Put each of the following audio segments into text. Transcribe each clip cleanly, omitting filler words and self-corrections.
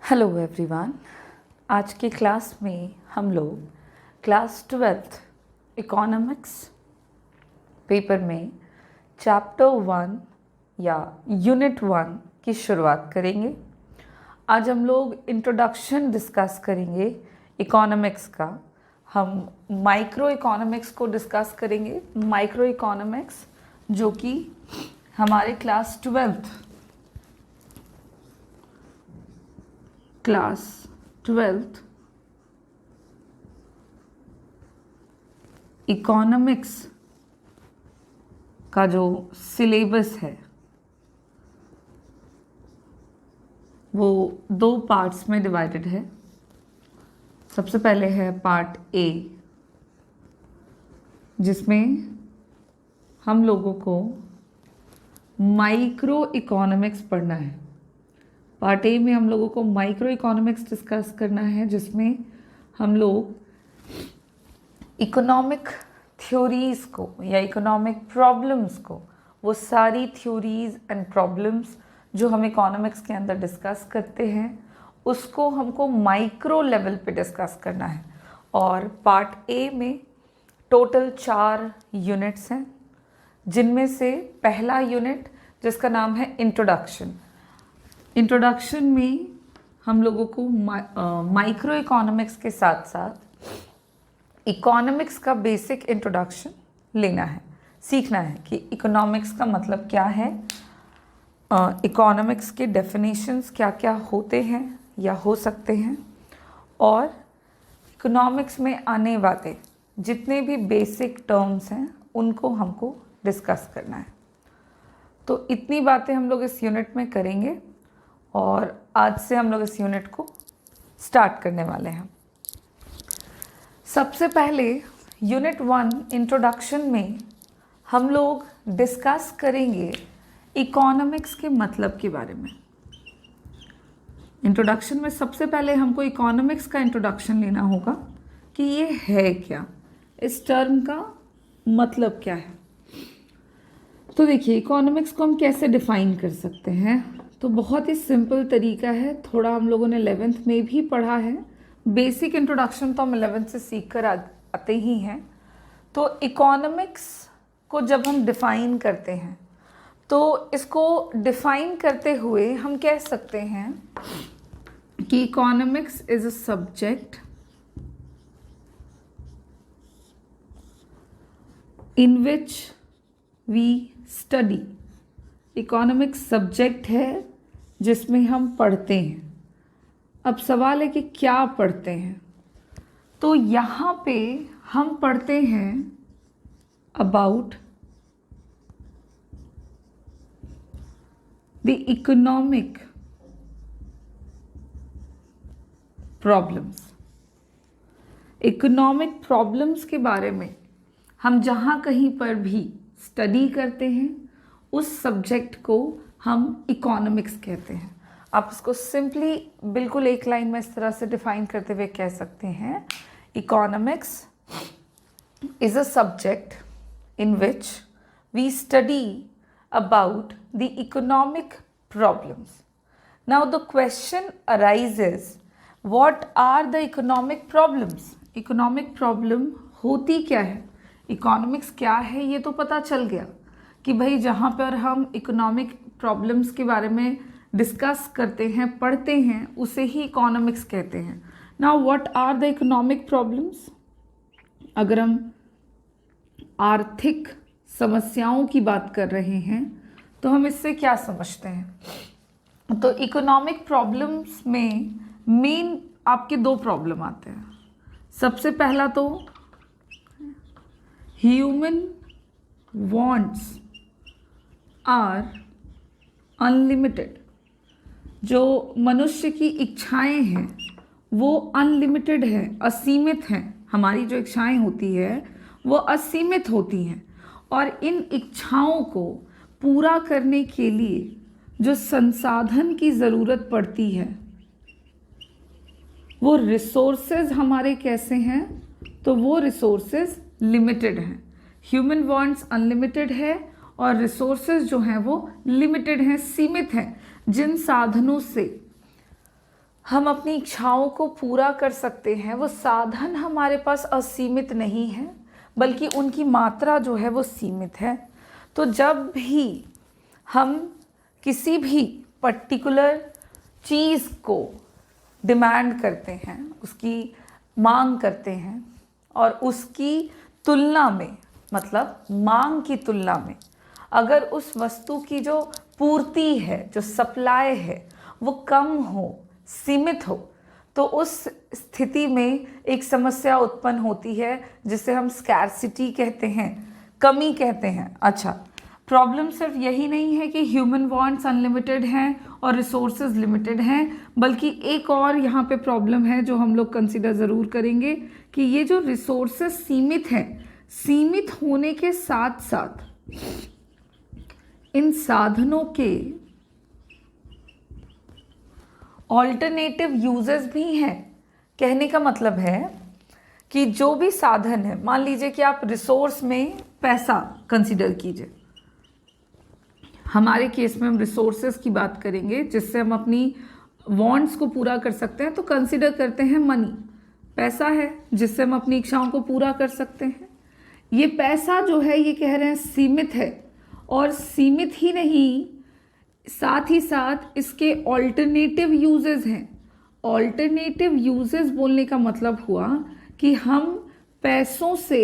Hello everyone. आज की class में हम लोग क्लास 12th इकोनॉमिक्स पेपर में चैप्टर 1 या यूनिट 1 की शुरुआत करेंगे। आज हम लोग इंट्रोडक्शन डिस्कस करेंगे इकोनॉमिक्स का। हम माइक्रो इकोनॉमिक्स को डिस्कस करेंगे। माइक्रो इकोनॉमिक्स जो कि हमारे क्लास 12th इकोनॉमिक्स का जो सिलेबस है वो 2 पार्ट्स में डिवाइडेड है। सबसे पहले है पार्ट ए, जिसमें हम लोगों को माइक्रो इकोनॉमिक्स पढ़ना है। पार्ट ए में हम लोगों को माइक्रो इकोनॉमिक्स डिस्कस करना है, जिसमें हम लोग इकोनॉमिक थ्योरीज़ को या इकोनॉमिक प्रॉब्लम्स को, वो सारी थ्योरीज़ एंड प्रॉब्लम्स जो हम इकोनॉमिक्स के अंदर डिस्कस करते हैं उसको हमको माइक्रो लेवल पे डिस्कस करना है। और पार्ट ए में टोटल 4 यूनिट्स हैं, जिनमें से पहला यूनिट जिसका नाम है इंट्रोडक्शन। इंट्रोडक्शन में हम लोगों को माइक्रो इकोनॉमिक्स के साथ साथ इकोनॉमिक्स का बेसिक इंट्रोडक्शन लेना है, सीखना है कि इकोनॉमिक्स का मतलब क्या है, इकोनॉमिक्स के डेफिनेशंस क्या क्या होते हैं या हो सकते हैं, और इकोनॉमिक्स में आने वाले जितने भी बेसिक टर्म्स हैं उनको हमको डिस्कस करना है। तो इतनी बातें हम लोग इस यूनिट में करेंगे और आज से हम लोग इस यूनिट को स्टार्ट करने वाले हैं। सबसे पहले यूनिट 1 इंट्रोडक्शन में हम लोग डिस्कस करेंगे इकोनॉमिक्स के मतलब के बारे में। इंट्रोडक्शन में सबसे पहले हमको इकोनॉमिक्स का इंट्रोडक्शन लेना होगा कि ये है क्या, इस टर्म का मतलब क्या है। तो देखिए, इकोनॉमिक्स को हम कैसे डिफाइन कर सकते हैं। तो बहुत ही सिंपल तरीका है, थोड़ा हम लोगों ने 11th में भी पढ़ा है। बेसिक इंट्रोडक्शन तो हम 11th से सीख कर आते ही हैं। तो इकोनॉमिक्स को जब हम डिफ़ाइन करते हैं तो इसको डिफ़ाइन करते हुए हम कह सकते हैं कि economics is a subject in which we study. Economics subject है जिसमें हम पढ़ते हैं। अब सवाल है कि क्या पढ़ते हैं। तो यहाँ पे हम पढ़ते हैं about the economic problems. Economic problems के बारे में हम जहाँ कहीं पर भी स्टडी करते हैं उस सब्जेक्ट को हम इकोनॉमिक्स कहते हैं। आप इसको सिंपली बिल्कुल एक लाइन में इस तरह से डिफाइन करते हुए कह सकते हैं, economics is a subject in which we study about the economic problems. Now the question arises, what are the economic problems. Economic problem होती क्या है, इकोनॉमिक्स क्या है, ये तो पता चल गया कि भाई जहाँ पर हम इकोनॉमिक प्रॉब्लम्स के बारे में डिस्कस करते हैं, पढ़ते हैं, उसे ही इकोनॉमिक्स कहते हैं। Now what are the economic problems. अगर हम आर्थिक समस्याओं की बात कर रहे हैं तो हम इससे क्या समझते हैं। तो इकोनॉमिक प्रॉब्लम्स में मेन आपके 2 प्रॉब्लम आते हैं। सबसे पहला तो ह्यूमन वॉन्ट्स आर अनलिमिटेड। जो मनुष्य की इच्छाएं हैं वो अनलिमिटेड है, असीमित हैं। हमारी जो इच्छाएं होती है वो असीमित होती हैं, और इन इच्छाओं को पूरा करने के लिए जो संसाधन की ज़रूरत पड़ती है वो रिसोर्सेज हमारे कैसे हैं, तो वो रिसोर्सेज लिमिटेड हैं। ह्यूमन वांट्स अनलिमिटेड है और रिसोर्सेज जो हैं वो लिमिटेड हैं, सीमित हैं। जिन साधनों से हम अपनी इच्छाओं को पूरा कर सकते हैं, वो साधन हमारे पास असीमित नहीं है, बल्कि उनकी मात्रा जो है वो सीमित है। तो जब भी हम किसी भी पर्टिकुलर चीज़ को डिमांड करते हैं, उसकी मांग करते हैं, और उसकी तुलना में, मतलब मांग की तुलना में, अगर उस वस्तु की जो पूर्ति है, जो सप्लाई है, वो कम हो, सीमित हो, तो उस स्थिति में एक समस्या उत्पन्न होती है जिसे हम स्कैर्सिटी कहते हैं, कमी कहते हैं। अच्छा, प्रॉब्लम सिर्फ यही नहीं है कि ह्यूमन वांट्स अनलिमिटेड हैं और रिसोर्सेज लिमिटेड हैं, बल्कि एक और यहाँ पे प्रॉब्लम है जो हम लोग कंसिडर ज़रूर करेंगे कि ये जो रिसोर्सेज सीमित हैं, सीमित होने के साथ साथ इन साधनों के ऑल्टरनेटिव यूजेस भी हैं। कहने का मतलब है कि जो भी साधन है, मान लीजिए कि आप रिसोर्स में पैसा कंसिडर कीजिए, हमारे केस में हम रिसोर्सेज की बात करेंगे जिससे हम अपनी वांट्स को पूरा कर सकते हैं, तो कंसिडर करते हैं मनी, पैसा है जिससे हम अपनी इच्छाओं को पूरा कर सकते हैं। ये पैसा जो है, ये कह रहे हैं सीमित है, और सीमित ही नहीं, साथ ही साथ इसके ऑल्टरनेटिव यूजेस हैं। ऑल्टरनेटिव यूजेस बोलने का मतलब हुआ कि हम पैसों से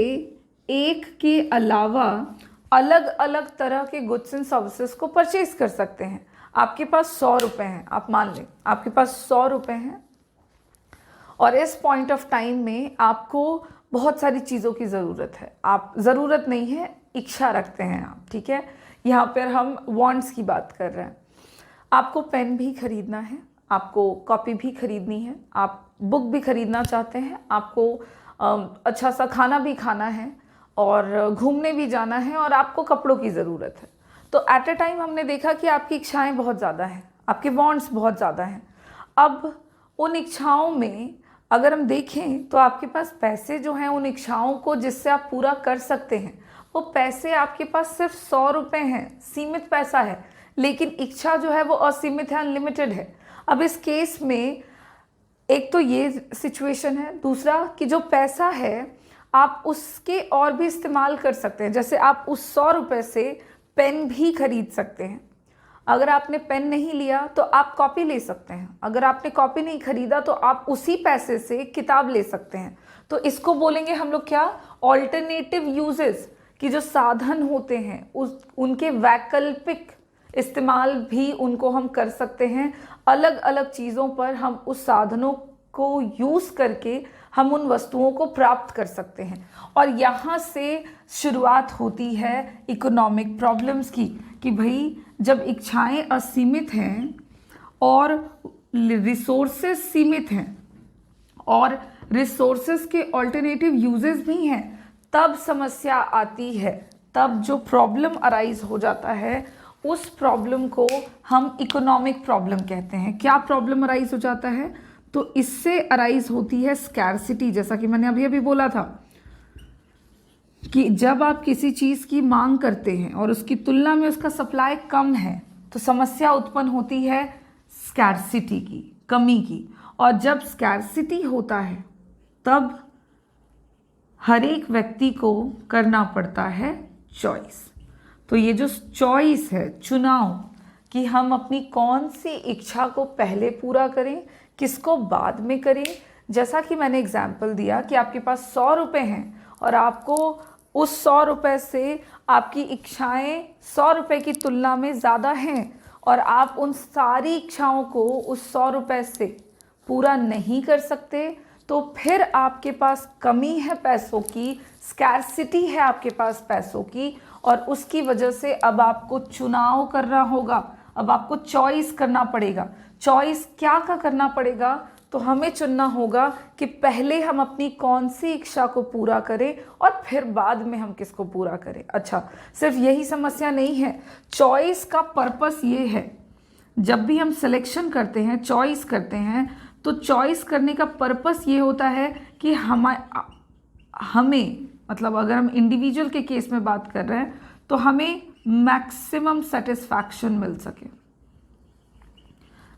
एक के अलावा अलग अलग तरह के गुड्स एंड सर्विसेज को परचेज कर सकते हैं। आपके पास 100 रुपये हैं, आप मान लें आपके पास 100 रुपये हैं, और इस पॉइंट ऑफ टाइम में आपको बहुत सारी चीज़ों की ज़रूरत है। आप ज़रूरत नहीं है, इच्छा रखते हैं आप, ठीक है। यहाँ पर हम वांट्स की बात कर रहे हैं। आपको पेन भी खरीदना है, आपको कॉपी भी खरीदनी है, आप बुक भी खरीदना चाहते हैं, आपको अच्छा सा खाना भी खाना है, और घूमने भी जाना है, और आपको कपड़ों की ज़रूरत है। तो एट अ टाइम हमने देखा कि आपकी इच्छाएं बहुत ज़्यादा हैं, आपके वांट्स बहुत ज़्यादा हैं। अब उन इच्छाओं में अगर हम देखें तो आपके पास पैसे जो हैं, उन इच्छाओं को जिससे आप पूरा कर सकते हैं, वो पैसे आपके पास सिर्फ 100 रुपये हैं, सीमित पैसा है, लेकिन इच्छा जो है वो असीमित है, अनलिमिटेड है। अब इस केस में एक तो ये सिचुएशन है, दूसरा कि जो पैसा है आप उसके और भी इस्तेमाल कर सकते हैं। जैसे आप उस 100 रुपये से पेन भी खरीद सकते हैं। अगर आपने पेन नहीं लिया तो आप कॉपी ले सकते हैं, अगर आपने कॉपी नहीं खरीदा तो आप उसी पैसे से किताब ले सकते हैं। तो इसको बोलेंगे हम लोग क्या, ऑल्टरनेटिव यूजेस, कि जो साधन होते हैं उनके वैकल्पिक इस्तेमाल भी उनको हम कर सकते हैं। अलग अलग चीज़ों पर हम उस साधनों को यूज़ करके हम उन वस्तुओं को प्राप्त कर सकते हैं। और यहाँ से शुरुआत होती है इकोनॉमिक प्रॉब्लम्स की, कि भाई जब इच्छाएं असीमित हैं और रिसोर्सेज सीमित हैं और रिसोर्सेज के ऑल्टरनेटिव यूजेस भी हैं, तब समस्या आती है, तब जो प्रॉब्लम अराइज हो जाता है, उस प्रॉब्लम को हम इकोनॉमिक प्रॉब्लम कहते हैं। क्या प्रॉब्लम अराइज हो जाता है, तो इससे अराइज होती है स्कैर्सिटी। जैसा कि मैंने अभी अभी बोला था कि जब आप किसी चीज़ की मांग करते हैं और उसकी तुलना में उसका सप्लाई कम है, तो समस्या उत्पन्न होती है स्कैर्सिटी की, कमी की। और जब स्कैर्सिटी होता है तब हर एक व्यक्ति को करना पड़ता है चॉइस। तो ये जो चॉइस है, चुनाव, कि हम अपनी कौन सी इच्छा को पहले पूरा करें, किसको बाद में करें। जैसा कि मैंने एग्जाम्पल दिया कि आपके पास 100 रुपये हैं और आपको उस 100 रुपये से आपकी इच्छाएं 100 रुपये की तुलना में ज़्यादा हैं, और आप उन सारी इच्छाओं को उस 100 रुपये से पूरा नहीं कर सकते, तो फिर आपके पास कमी है पैसों की, स्कैर्सिटी है आपके पास पैसों की, और उसकी वजह से अब आपको चुनाव करना होगा, अब आपको चॉइस करना पड़ेगा। चॉइस क्या का करना पड़ेगा, तो हमें चुनना होगा कि पहले हम अपनी कौन सी इच्छा को पूरा करें और फिर बाद में हम किसको पूरा करें। अच्छा, सिर्फ यही समस्या नहीं है, चॉइस का पर्पस ये है, जब भी हम सिलेक्शन करते हैं, चॉइस करते हैं, तो चॉइस करने का पर्पस ये होता है कि हमें मतलब अगर हम इंडिविजुअल के केस में बात कर रहे हैं तो हमें मैक्सिमम सेटिस्फैक्शन मिल सके।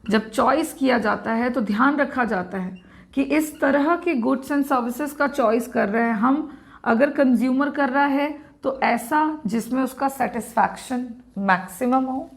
जब चॉइस किया जाता है तो ध्यान रखा जाता है कि इस तरह के गुड्स एंड सर्विसेज का चॉइस कर रहे हैं हम। अगर कंज्यूमर कर रहा है तो ऐसा जिसमें उसका सेटिस्फैक्शन मैक्सिमम हो।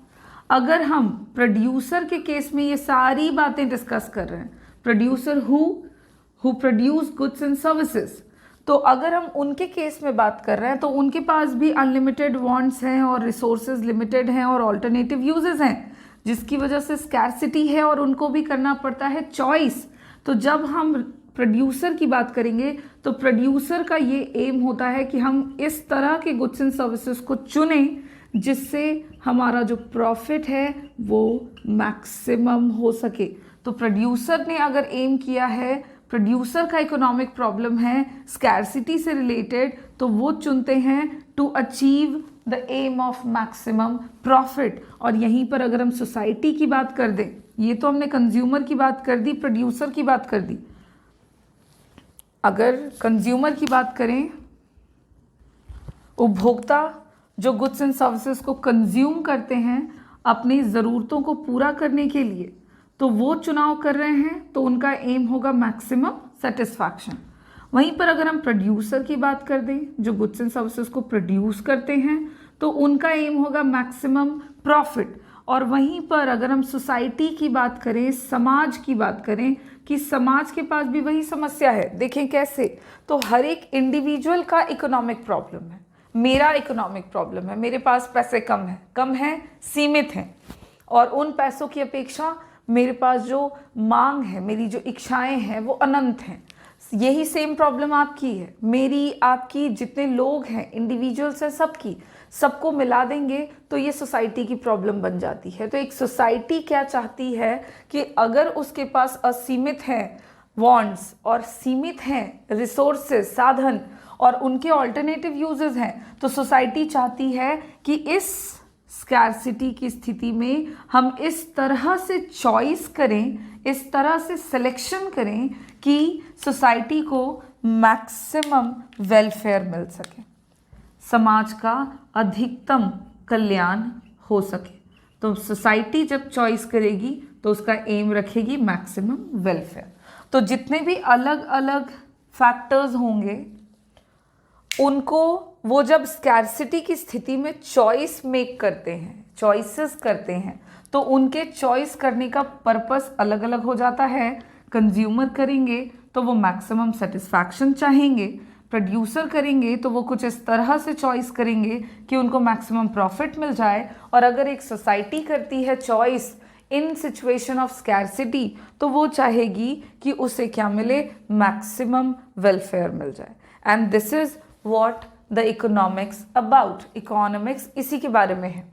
अगर हम प्रोड्यूसर के केस में ये सारी बातें डिस्कस कर रहे हैं, producer who produce goods and services, तो अगर हम उनके केस में बात कर रहे हैं तो उनके पास भी अनलिमिटेड वांट्स हैं और रिसोर्सेज लिमिटेड हैं और ऑल्टरनेटिव यूजेस हैं, जिसकी वजह से स्कैरसिटी है और उनको भी करना पड़ता है चॉइस। तो जब हम प्रोड्यूसर की बात करेंगे तो प्रोड्यूसर का ये एम होता है कि हम इस तरह के गुड्स एंड सर्विसेज को चुनें जिससे हमारा जो प्रॉफिट है वो मैक्सिमम हो सके। तो प्रोड्यूसर ने अगर एम किया है, प्रोड्यूसर का इकोनॉमिक प्रॉब्लम है स्कैरसिटी से रिलेटेड, तो वो चुनते हैं to achieve the aim of maximum profit. और यहीं पर अगर हम सोसाइटी की बात कर दें, ये तो हमने कंज्यूमर की बात कर दी, प्रोड्यूसर की बात कर दी, अगर कंज्यूमर की बात करें, उपभोक्ता जो गुड्स एंड सर्विसेज को कंज्यूम करते हैं अपनी ज़रूरतों को पूरा करने के लिए, तो वो चुनाव कर रहे हैं तो उनका एम होगा मैक्सिमम सेटिस्फैक्शन। वहीं पर अगर हम प्रोड्यूसर की बात कर दें जो गुड्स एंड सर्विसेज को प्रोड्यूस करते हैं, तो उनका एम होगा मैक्सिमम प्रॉफिट। और वहीं पर अगर हम सोसाइटी की बात करें, समाज की बात करें, कि समाज के पास भी वही समस्या है। देखें कैसे, तो हर एक इंडिविजुअल का इकोनॉमिक प्रॉब्लम है, मेरा इकोनॉमिक प्रॉब्लम है, मेरे पास पैसे कम है, सीमित हैं, और उन पैसों की अपेक्षा मेरे पास जो मांग है, मेरी जो इच्छाएं हैं वो अनंत हैं। यही सेम प्रॉब्लम आपकी है, मेरी, आपकी, जितने लोग हैं, इंडिविजुअल्स हैं, सबको मिला देंगे तो ये सोसाइटी की प्रॉब्लम बन जाती है। तो एक सोसाइटी क्या चाहती है कि अगर उसके पास असीमित हैं वांट्स और सीमित हैं रिसोर्सेज, साधन, और उनके ऑल्टरनेटिव यूजेस हैं, तो सोसाइटी चाहती है कि इस स्कैरसिटी की स्थिति में हम इस तरह से चॉइस करें, इस तरह से सिलेक्शन करें कि सोसाइटी को मैक्सिमम वेलफेयर मिल सके, समाज का अधिकतम कल्याण हो सके। तो सोसाइटी जब चॉइस करेगी तो उसका एम रखेगी मैक्सिमम वेलफेयर। तो जितने भी अलग अलग फैक्टर्स होंगे उनको वो जब स्कैरसिटी की स्थिति में चॉइस मेक करते हैं, चॉइसेस करते हैं, तो उनके चॉइस करने का पर्पस अलग अलग हो जाता है। कंज्यूमर करेंगे तो वो मैक्सिमम सेटिस्फैक्शन चाहेंगे, प्रोड्यूसर करेंगे तो वो कुछ इस तरह से चॉइस करेंगे कि उनको मैक्सिमम प्रॉफिट मिल जाए। और अगर एक सोसाइटी करती है choice in situation of scarcity, तो वो चाहेगी कि उसे क्या मिले, मैक्सिमम वेलफेयर मिल जाए। And this is what the economics about. Economics इसी के बारे में है।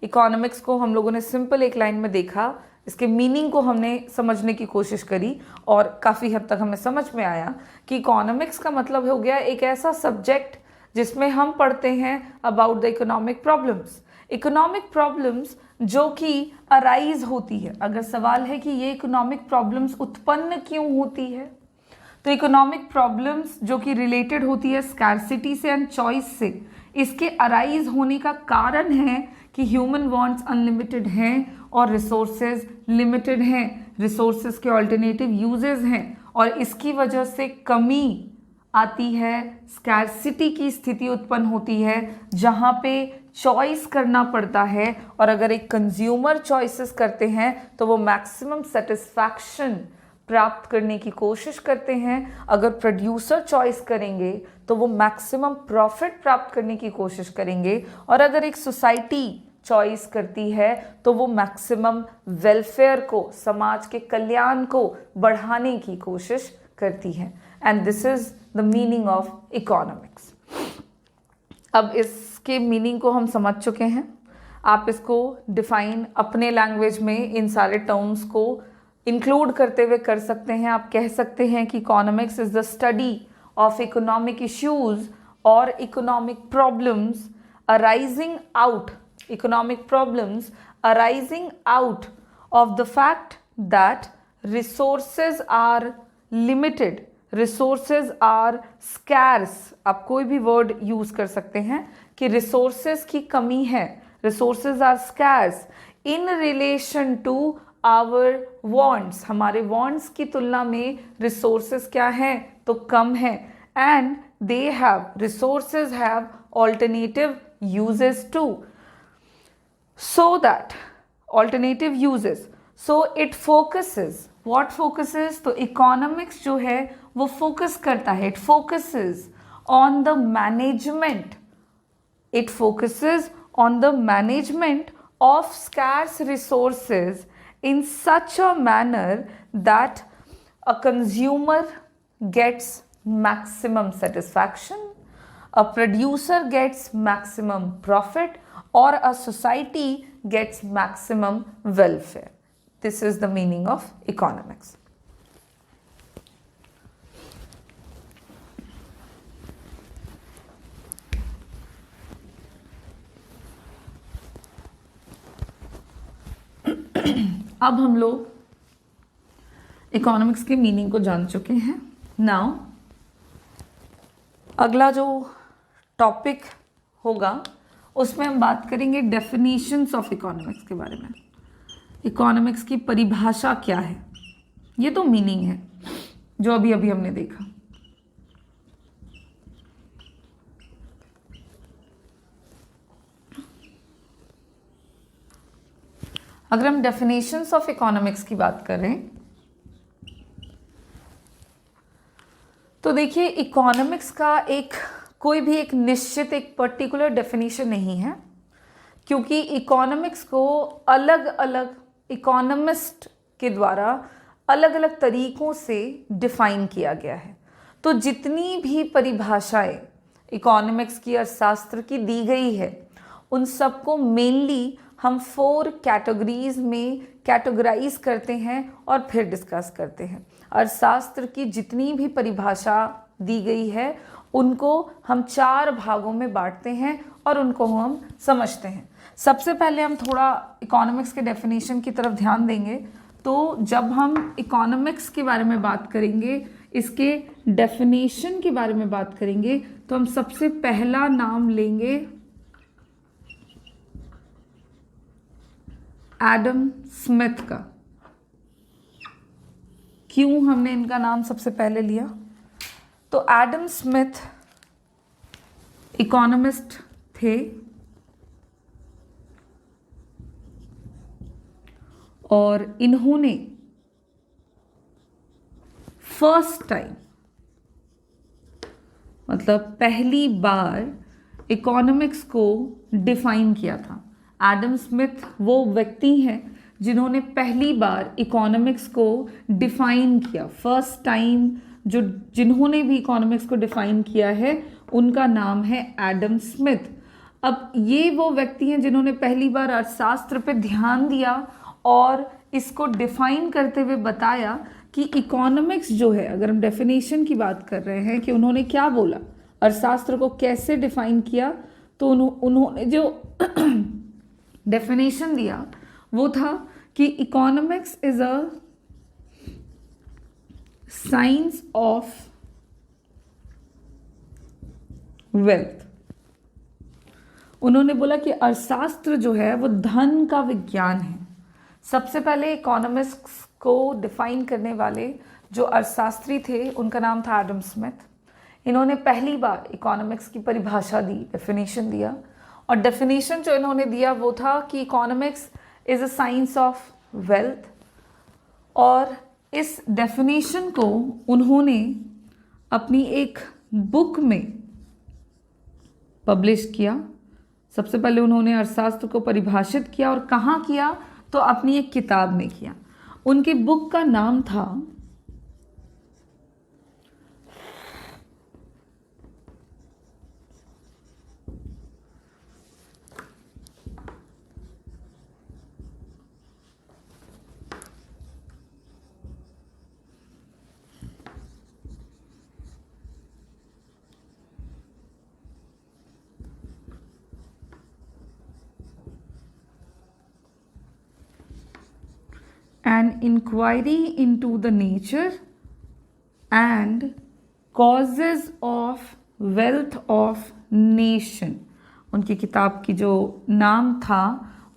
इकोनॉमिक्स को हम लोगों ने सिंपल एक लाइन में देखा, इसके मीनिंग को हमने समझने की कोशिश करी और काफ़ी हद तक हमें समझ में आया कि इकोनॉमिक्स का मतलब हो गया एक ऐसा सब्जेक्ट जिसमें हम पढ़ते हैं about the economic problems. Economic problems जो कि अराइज होती है। अगर सवाल है कि ये इकोनॉमिक प्रॉब्लम्स उत्पन्न क्यों होती है, तो इकोनॉमिक प्रॉब्लम्स जो कि रिलेटेड होती है स्कैरसिटी से एंड चॉइस से, इसके अराइज होने का कारण है कि ह्यूमन वांट्स अनलिमिटेड हैं और रिसोर्सेज लिमिटेड हैं, रिसोर्सेज के ऑल्टरनेटिव यूजेस हैं, और इसकी वजह से कमी आती है, स्कैरसिटी की स्थिति उत्पन्न होती है जहाँ पे चॉइस करना पड़ता है। और अगर एक कंज्यूमर चॉइसेस करते हैं तो वो मैक्सिमम सेटिस्फैक्शन प्राप्त करने की कोशिश करते हैं। अगर प्रोड्यूसर चॉइस करेंगे तो वो मैक्सिमम प्रॉफिट प्राप्त करने की कोशिश करेंगे। और अगर एक सोसाइटी चॉइस करती है तो वो मैक्सिमम वेलफेयर को, समाज के कल्याण को बढ़ाने की कोशिश करती है। And this is the meaning of economics. अब इसके मीनिंग को हम समझ चुके हैं। आप इसको डिफाइन अपने लैंग्वेज में इन सारे टर्म्स को इंक्लूड करते हुए कर सकते हैं। आप कह सकते हैं कि economics is the study of economic issues और economic problems arising out, economic problems arising out of the fact that resources are limited, resources are scarce। आप कोई भी वर्ड यूज कर सकते हैं कि resources की कमी है, resources are scarce in relation to our wants, हमारे वॉन्ट्स की तुलना में रिसोर्सेज क्या है, तो कम है. And they have, resources have alternative uses too. So that alternative uses, so it focuses. What focuses, तो इकोनॉमिक्स जो है वो फोकस करता है, it focuses on the management, it focuses on the management of scarce resources in such a manner that a consumer gets maximum satisfaction, a producer gets maximum profit, or a society gets maximum welfare. This is the meaning of economics. अब हम लोग economics के meaning को जान चुके हैं. Now अगला जो टॉपिक होगा उसमें हम बात करेंगे डेफिनेशंस ऑफ इकोनॉमिक्स के बारे में. इकोनॉमिक्स की परिभाषा क्या है, ये तो मीनिंग है जो अभी अभी हमने देखा. अगर हम डेफिनेशंस ऑफ इकोनॉमिक्स की बात करें तो देखिए, इकोनॉमिक्स का कोई भी एक निश्चित एक पर्टिकुलर डेफिनेशन नहीं है, क्योंकि इकोनॉमिक्स को अलग अलग इकोनॉमिस्ट के द्वारा अलग अलग तरीकों से डिफाइन किया गया है. तो जितनी भी परिभाषाएं इकोनॉमिक्स की अर्थशास्त्र की दी गई है उन सबको मेनली हम 4 कैटेगरीज में कैटेगराइज करते हैं और फिर डिस्कस करते हैं. अर्थशास्त्र की जितनी भी परिभाषा दी गई है उनको हम 4 भागों में बांटते हैं और उनको हम समझते हैं. सबसे पहले हम थोड़ा इकोनॉमिक्स के डेफिनेशन की तरफ ध्यान देंगे. तो जब हम इकोनॉमिक्स के बारे में बात करेंगे, इसके डेफिनेशन के बारे में बात करेंगे, तो हम सबसे पहला नाम लेंगे एडम स्मिथ का. क्यों हमने इनका नाम सबसे पहले लिया, तो एडम स्मिथ इकोनॉमिस्ट थे और इन्होंने फर्स्ट टाइम, मतलब पहली बार इकोनॉमिक्स को डिफाइन किया था. एडम स्मिथ वो व्यक्ति हैं जिन्होंने पहली बार इकोनॉमिक्स को डिफाइन किया. फर्स्ट टाइम जिन्होंने भी इकोनॉमिक्स को डिफाइन किया है उनका नाम है एडम स्मिथ. अब ये वो व्यक्ति हैं जिन्होंने पहली बार अर्थशास्त्र पे ध्यान दिया और इसको डिफाइन करते हुए बताया कि इकोनॉमिक्स जो है, अगर हम डेफिनेशन की बात कर रहे हैं कि उन्होंने क्या बोला, अर्थशास्त्र को कैसे डिफाइन किया, तो उन्होंने जो डेफिनेशन दिया वो था कि economics is a science of wealth. उन्होंने बोला कि अर्थशास्त्र जो है वो धन का विज्ञान है. सबसे पहले इकोनॉमिक्स को डिफाइन करने वाले जो अर्थशास्त्री थे उनका नाम था एडम स्मिथ. इन्होंने पहली बार इकोनॉमिक्स की परिभाषा दी, डेफिनेशन दिया, और डेफिनेशन जो इन्होंने दिया वो था कि economics is a science of wealth. और इस डेफिनेशन को उन्होंने अपनी एक बुक में पब्लिश किया. सबसे पहले उन्होंने अर्थशास्त्र को परिभाषित किया, और कहाँ किया, तो अपनी एक किताब में किया. उनकी बुक का नाम था An Inquiry into the Nature and Causes of Wealth of Nation. उनकी किताब की जो नाम था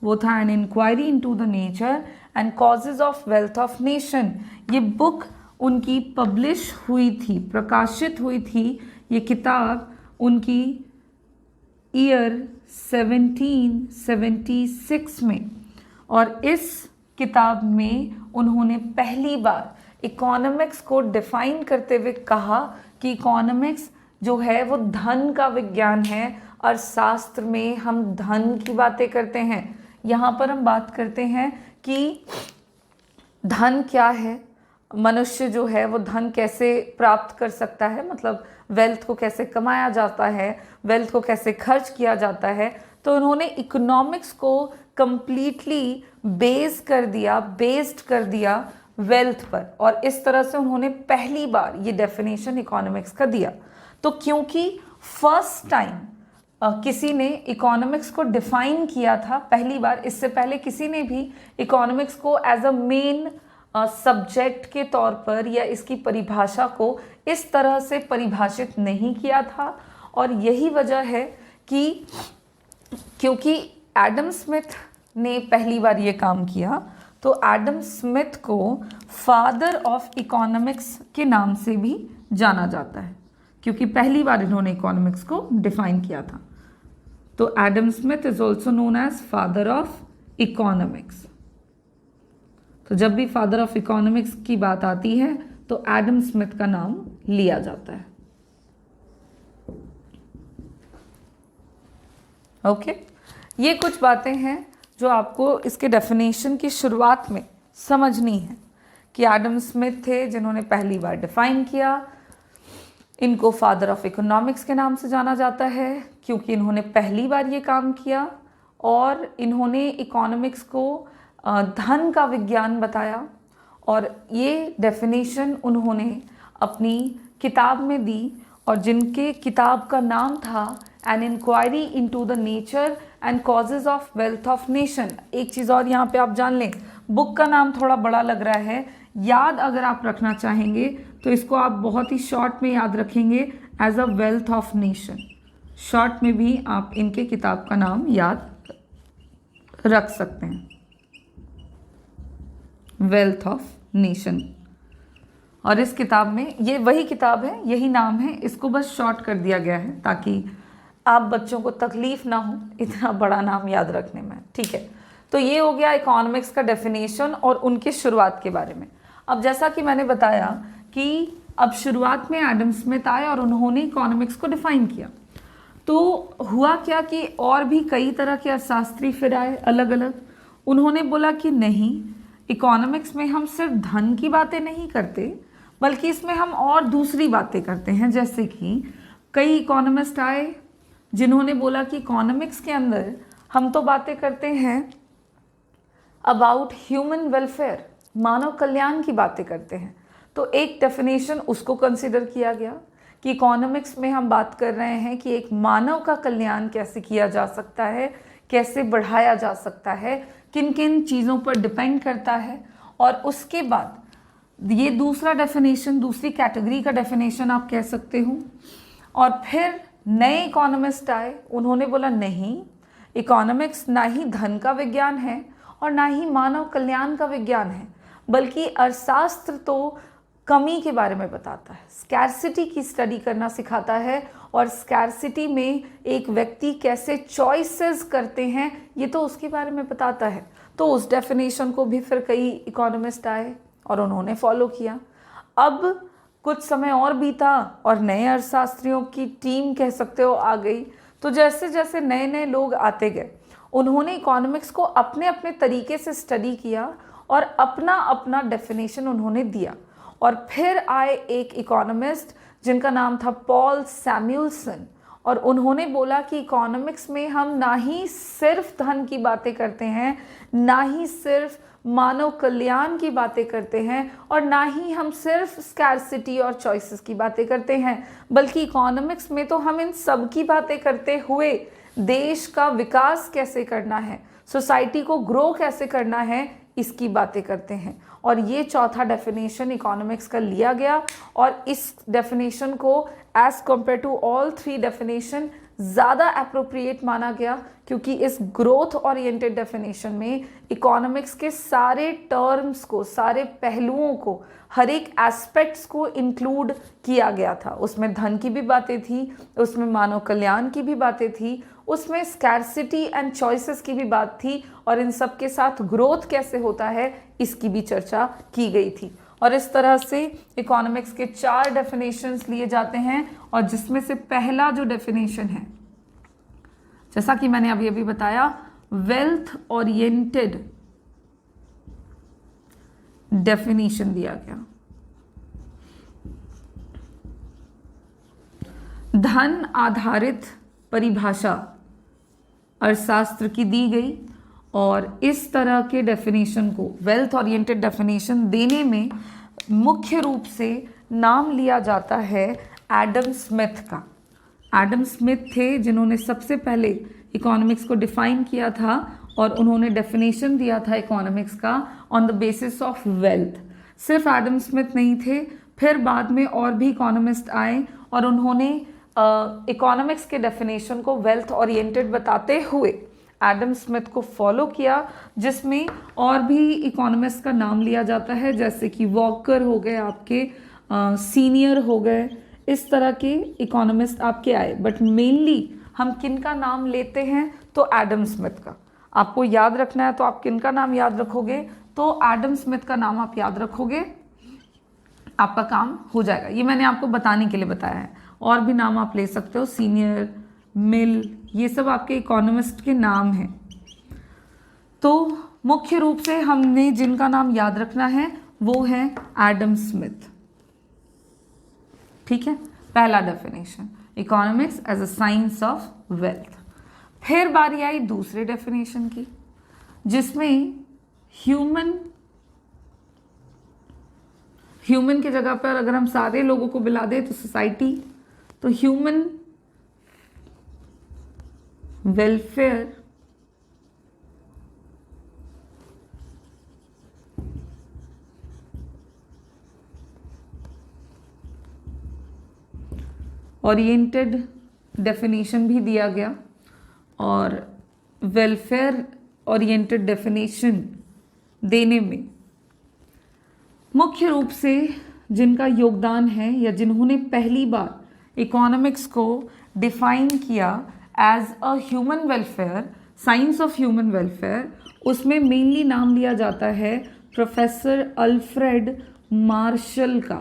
वो था An Inquiry into the Nature and causes of wealth of nation. ये बुक उनकी पब्लिश हुई थी, प्रकाशित हुई थी ये किताब उनकी ईयर 1776 में। और इस किताब में उन्होंने पहली बार इकोनॉमिक्स को डिफाइन करते हुए कहा कि इकोनॉमिक्स जो है वो धन का विज्ञान है। अर्थशास्त्र में हम धन की बातें करते हैं, यहाँ पर हम बात करते हैं कि धन क्या है, मनुष्य जो है वो धन कैसे प्राप्त कर सकता है, मतलब वेल्थ को कैसे कमाया जाता है, वेल्थ को कैसे खर्च किया जाता है। तो उन्होंने इकोनॉमिक्स को कंप्लीटली बेस्ड कर दिया वेल्थ पर, और इस तरह से उन्होंने पहली बार ये डेफिनेशन इकोनॉमिक्स का दिया। तो क्योंकि फर्स्ट टाइम किसी ने इकोनॉमिक्स को डिफाइन किया था पहली बार, इससे पहले किसी ने भी इकोनॉमिक्स को एज अ मेन सब्जेक्ट के तौर पर या इसकी परिभाषा को इस तरह से परिभाषित नहीं किया था। और यही वजह है कि क्योंकि एडम स्मिथ ने पहली बार ये काम किया, तो एडम स्मिथ को फादर ऑफ इकोनॉमिक्स के नाम से भी जाना जाता है, क्योंकि पहली बार इन्होंने इकोनॉमिक्स को डिफाइन किया था। तो Adam Smith is also known as father of economics. तो जब भी फादर ऑफ इकोनॉमिक्स की बात आती है तो एडम स्मिथ का नाम लिया जाता है। ओके, ये कुछ बातें हैं जो आपको इसके डेफिनेशन की शुरुआत में समझनी है कि एडम स्मिथ थे जिन्होंने पहली बार डिफाइन किया। इनको फादर ऑफ इकोनॉमिक्स के नाम से जाना जाता है क्योंकि इन्होंने पहली बार ये काम किया, और इन्होंने इकोनॉमिक्स को धन का विज्ञान बताया। और ये डेफिनेशन उन्होंने अपनी किताब में दी, और जिनके किताब का नाम था an inquiry into the nature and causes of wealth of nation. एक चीज़ और यहाँ पे आप जान लें, बुक का नाम थोड़ा बड़ा लग रहा है, याद अगर आप रखना चाहेंगे तो इसको आप बहुत ही शॉर्ट में याद रखेंगे as a wealth of nation. Short में भी आप इनके किताब का नाम याद रख सकते हैं, वेल्थ ऑफ नेशन। और इस किताब में, ये वही किताब है, यही नाम है, इसको बस शॉर्ट कर दिया गया है ताकि आप बच्चों को तकलीफ ना हो इतना बड़ा नाम याद रखने में। ठीक है, तो ये हो गया इकोनॉमिक्स का डेफिनेशन और उनके शुरुआत के बारे में। अब जैसा कि मैंने बताया कि अब शुरुआत में एडम स्मिथ आए और उन्होंने इकोनॉमिक्स को डिफाइन किया। तो हुआ क्या कि और भी कई तरह के अर्थशास्त्री फिर आए अलग अलग। उन्होंने बोला कि नहीं, इकोनॉमिक्स में हम सिर्फ धन की बातें नहीं करते, बल्कि इसमें हम और दूसरी बातें करते हैं। जैसे कि कई इकोनॉमिस्ट आए जिन्होंने बोला कि इकोनॉमिक्स के अंदर हम तो बातें करते हैं अबाउट ह्यूमन वेलफेयर, मानव कल्याण की बातें करते हैं। तो एक डेफिनेशन उसको कंसिडर किया गया कि इकोनॉमिक्स में हम बात कर रहे हैं कि एक मानव का कल्याण कैसे किया जा सकता है, कैसे बढ़ाया जा सकता है, किन किन चीज़ों पर डिपेंड करता है। और उसके बाद ये दूसरा डेफिनेशन, दूसरी कैटेगरी का डेफिनेशन आप कह सकते हो। और फिर नए इकोनॉमिस्ट आए, उन्होंने बोला नहीं, इकोनॉमिक्स ना ही धन का विज्ञान है और ना ही मानव कल्याण का विज्ञान है, बल्कि अर्थशास्त्र तो कमी के बारे में बताता है, स्कैरसिटी की स्टडी करना सिखाता है, और स्कैरसिटी में एक व्यक्ति कैसे चॉइसेस करते हैं ये तो उसके बारे में बताता है। तो उस डेफिनेशन को भी फिर कई इकोनॉमिस्ट आए और उन्होंने फॉलो किया। अब कुछ समय और बीता और नए अर्थशास्त्रियों की टीम कह सकते हो आ गई। तो जैसे जैसे नए नए लोग आते गए, उन्होंने इकोनॉमिक्स को अपने अपने तरीके से स्टडी किया और अपना अपना डेफिनेशन उन्होंने दिया। और फिर आए एक इकोनॉमिस्ट जिनका नाम था पॉल सैमुएल्सन, और उन्होंने बोला कि इकोनॉमिक्स में हम ना ही सिर्फ धन की बातें करते हैं, ना ही सिर्फ मानव कल्याण की बातें करते हैं, और ना ही हम सिर्फ स्कैरसिटी और चॉइसेस की बातें करते हैं, बल्कि इकोनॉमिक्स में तो हम इन सब की बातें करते हुए देश का विकास कैसे करना है, सोसाइटी को ग्रो कैसे करना है, इसकी बातें करते हैं। और ये चौथा डेफिनेशन इकोनॉमिक्स का लिया गया, और इस डेफिनेशन को as compare to all three definition ज़्यादा अप्रोप्रिएट माना गया, क्योंकि इस ग्रोथ ओरिएंटेड डेफिनेशन में इकोनॉमिक्स के सारे टर्म्स को, सारे पहलुओं को, हर एक एस्पेक्ट्स को इंक्लूड किया गया था। उसमें धन की भी बातें थी, उसमें मानव कल्याण की भी बातें थी, उसमें स्कैर्सिटी एंड चॉइसेस की भी बात थी, और इन सब के साथ ग्रोथ कैसे होता है इसकी भी चर्चा की गई थी। और इस तरह से इकोनॉमिक्स के 4 डेफिनेशंस लिए जाते हैं, और जिसमें से पहला जो डेफिनेशन है, जैसा कि मैंने अभी बताया, वेल्थ ओरिएंटेड डेफिनेशन दिया गया। धन आधारित परिभाषा अर्थशास्त्र की दी गई, और इस तरह के डेफिनेशन को, वेल्थ ओरिएंटेड डेफिनेशन देने में मुख्य रूप से नाम लिया जाता है एडम स्मिथ का। एडम स्मिथ थे जिन्होंने सबसे पहले इकोनॉमिक्स को डिफाइन किया था, और उन्होंने डेफिनेशन दिया था इकोनॉमिक्स का on the basis of wealth. सिर्फ एडम स्मिथ नहीं थे, फिर बाद में और भी इकोनॉमिस्ट आए, और उन्होंने इकोनॉमिक्स के डेफिनेशन को वेल्थ ओरिएंटेड बताते हुए एडम स्मिथ को फॉलो किया, जिसमें और भी इकोनॉमिस्ट का नाम लिया जाता है, जैसे कि वॉकर हो गए आपके, सीनियर हो गए, इस तरह के इकोनॉमिस्ट आपके आए। बट मेनली हम किन का नाम लेते हैं, तो एडम स्मिथ का। आपको याद रखना है तो आप किन का नाम याद रखोगे, तो एडम स्मिथ का नाम आप याद रखोगे, आपका काम हो जाएगा। ये मैंने आपको बताने के लिए बताया है, और भी नाम आप ले सकते हो, सीनियर, मिल, ये सब आपके इकोनॉमिस्ट के नाम हैं। तो मुख्य रूप से हमने जिनका नाम याद रखना है वो है एडम स्मिथ। ठीक है, पहला definition, economics as a science of wealth. फिर बारी आई दूसरे डेफिनेशन की, जिसमें ह्यूमन की जगह पर अगर हम सारे लोगों को मिला दें तो सोसाइटी, तो ह्यूमन वेलफेयर ओरिएंटेड डेफिनेशन भी दिया गया, और वेलफेयर ओरिएंटेड डेफिनेशन देने में मुख्य रूप से जिनका योगदान है, या जिन्होंने पहली बार इकोनॉमिक्स को डिफाइन किया as a human welfare, science of human welfare, उसमें मेनली नाम लिया जाता है प्रोफेसर अल्फ्रेड मार्शल का।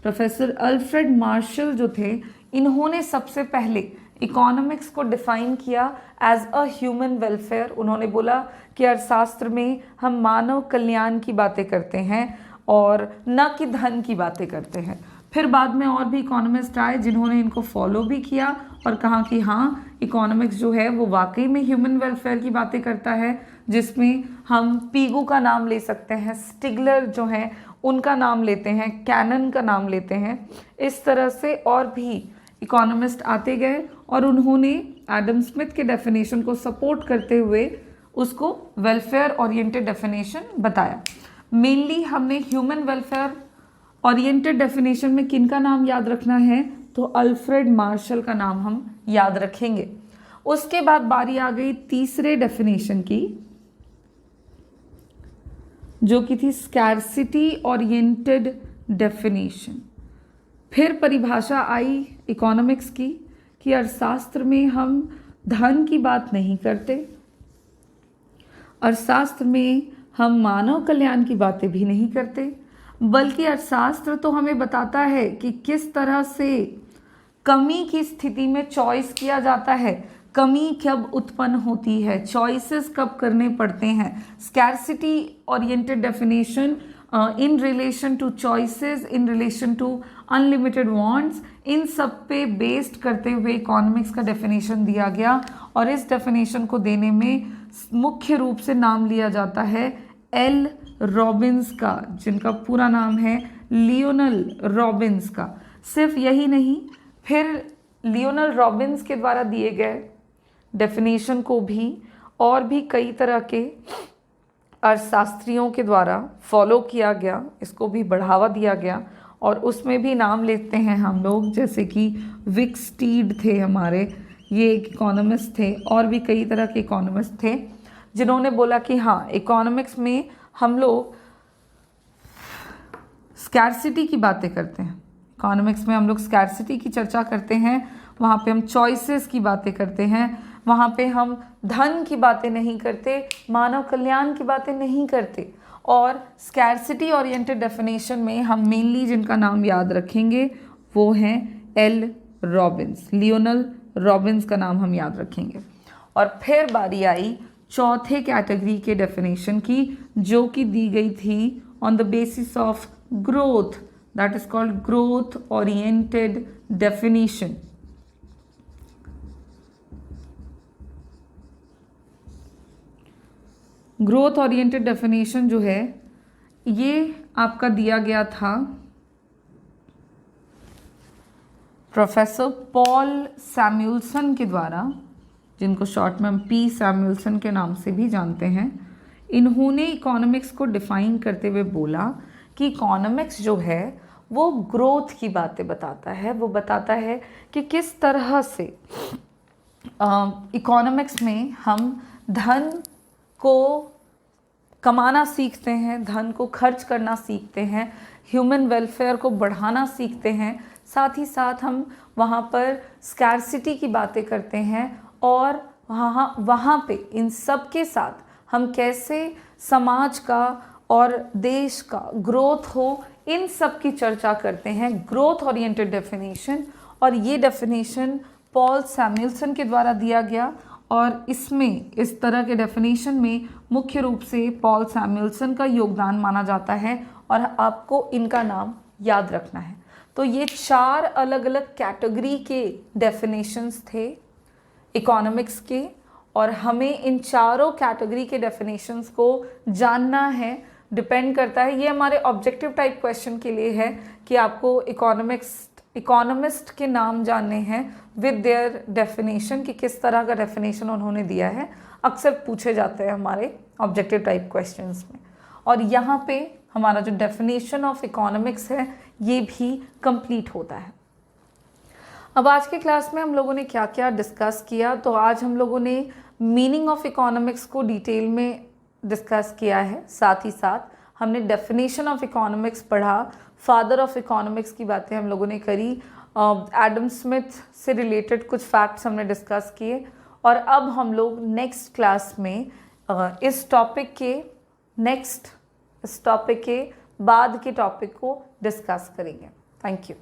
प्रोफेसर अल्फ्रेड मार्शल जो थे, इन्होंने सबसे पहले इकोनॉमिक्स को डिफाइन किया एज अ ह्यूमन वेलफेयर। उन्होंने बोला कि अर्थशास्त्र में हम मानव कल्याण की बातें करते हैं और न कि धन की बातें करते हैं। फिर बाद में और भी इकोनॉमिस्ट आए जिन्होंने इनको फॉलो भी किया और कहा कि हाँ, इकोनॉमिक्स जो है वो वाकई में ह्यूमन वेलफेयर की बातें करता है, जिसमें हम पीगू का नाम ले सकते हैं, स्टिगलर जो हैं उनका नाम लेते हैं, कैनन का नाम लेते हैं। इस तरह से और भी इकोनॉमिस्ट आते गए और उन्होंने एडम स्मिथ के डेफिनेशन को सपोर्ट करते हुए उसको वेलफेयर ओरिएंटेड डेफिनेशन बताया। मेनली हमने ह्यूमन वेलफेयर ओरिएंटेड डेफिनेशन में किनका नाम याद रखना है, तो अल्फ्रेड मार्शल का नाम हम याद रखेंगे। उसके बाद बारी आ गई तीसरे डेफिनेशन की, जो कि थी स्कैर्सिटी ओरिएंटेड डेफिनेशन। फिर परिभाषा आई इकोनॉमिक्स की कि अर्थशास्त्र में हम धन की बात नहीं करते, अर्थशास्त्र में हम मानव कल्याण की बातें भी नहीं करते, बल्कि अर्थशास्त्र तो हमें बताता है कि किस तरह से कमी की स्थिति में चॉइस किया जाता है, कमी कब उत्पन्न होती है, चॉइसेस कब करने पड़ते हैं। Scarcity oriented definition in relation to choices, in relation to unlimited wants, इन सब पे बेस्ड करते हुए इकोनॉमिक्स का डेफिनेशन दिया गया। और इस डेफिनेशन को देने में मुख्य रूप से नाम लिया जाता है एल रॉबिन्स का, जिनका पूरा नाम है लियोनल रॉबिन्स का। सिर्फ यही नहीं, फिर लियोनल रॉबिन्स के द्वारा दिए गए डेफिनेशन को भी और भी कई तरह के अर्थशास्त्रियों के द्वारा फॉलो किया गया, इसको भी बढ़ावा दिया गया। और उसमें भी नाम लेते हैं हम लोग, जैसे कि विकस्टीड थे हमारे, ये एक इकोनॉमिस्ट थे, और भी कई तरह के इकोनॉमिस्ट थे जिन्होंने बोला कि हाँ, इकोनॉमिक्स में हम लोग स्कैरसिटी की बातें करते हैं, इकोनॉमिक्स में हम लोग स्कैरसिटी की चर्चा करते हैं, वहाँ पे हम चॉइसेस की बातें करते हैं, वहाँ पे हम धन की बातें नहीं करते, मानव कल्याण की बातें नहीं करते। और स्कैरसिटी ओरिएंटेड डेफिनेशन में हम मेनली जिनका नाम याद रखेंगे वो हैं एल रॉबिन्स, लियोनल रॉबिन्स का नाम हम याद रखेंगे। और फिर बारी आई चौथे कैटेगरी के डेफिनेशन की, जो कि दी गई थी on the basis of growth, that is called growth oriented definition. Growth oriented definition जो है ये आपका दिया गया था प्रोफेसर पॉल सैमुअल्सन के द्वारा, जिनको शॉर्ट में हम पी सैमुअल्सन के नाम से भी जानते हैं। इन्होंने इकोनॉमिक्स को डिफाइन करते हुए बोला कि इकोनॉमिक्स जो है वो ग्रोथ की बातें बताता है, वो बताता है कि किस तरह से इकोनॉमिक्स में हम धन को कमाना सीखते हैं, धन को खर्च करना सीखते हैं, ह्यूमन वेलफेयर को बढ़ाना सीखते हैं, साथ ही साथ हम वहाँ पर स्कैरसिटी की बातें करते हैं, और वहाँ पे इन सब के साथ हम कैसे समाज का और देश का ग्रोथ हो, इन सब की चर्चा करते हैं। ग्रोथ ओरिएंटेड डेफिनेशन, और ये डेफिनेशन पॉल सैमुअल्सन के द्वारा दिया गया, और इसमें इस तरह के डेफिनेशन में मुख्य रूप से पॉल सैमुअल्सन का योगदान माना जाता है, और आपको इनका नाम याद रखना है। तो ये 4 अलग अलग कैटेगरी के डेफिनेशंस थे इकोनॉमिक्स के, और हमें इन चारों कैटेगरी के डेफिनेशंस को जानना है। डिपेंड करता है, ये हमारे ऑब्जेक्टिव टाइप क्वेश्चन के लिए है कि आपको इकोनॉमिस्ट के नाम जानने हैं विद देयर डेफिनेशन, कि किस तरह का डेफिनेशन उन्होंने दिया है। अक्सर पूछे जाते हैं हमारे ऑब्जेक्टिव टाइप क्वेश्चंस में। और यहाँ पे हमारा जो डेफिनेशन ऑफ इकोनॉमिक्स है ये भी कंप्लीट होता है। अब आज के क्लास में हम लोगों ने क्या क्या डिस्कस किया, तो आज हम लोगों ने मीनिंग ऑफ इकोनॉमिक्स को डिटेल में डिस्कस किया है, साथ ही साथ हमने डेफिनेशन ऑफ इकोनॉमिक्स पढ़ा, फादर ऑफ इकोनॉमिक्स की बातें हम लोगों ने करी, एडम स्मिथ से रिलेटेड कुछ फैक्ट्स हमने डिस्कस किए। और अब हम लोग नेक्स्ट क्लास में इस टॉपिक के बाद के टॉपिक को डिस्कस करेंगे। Thank you.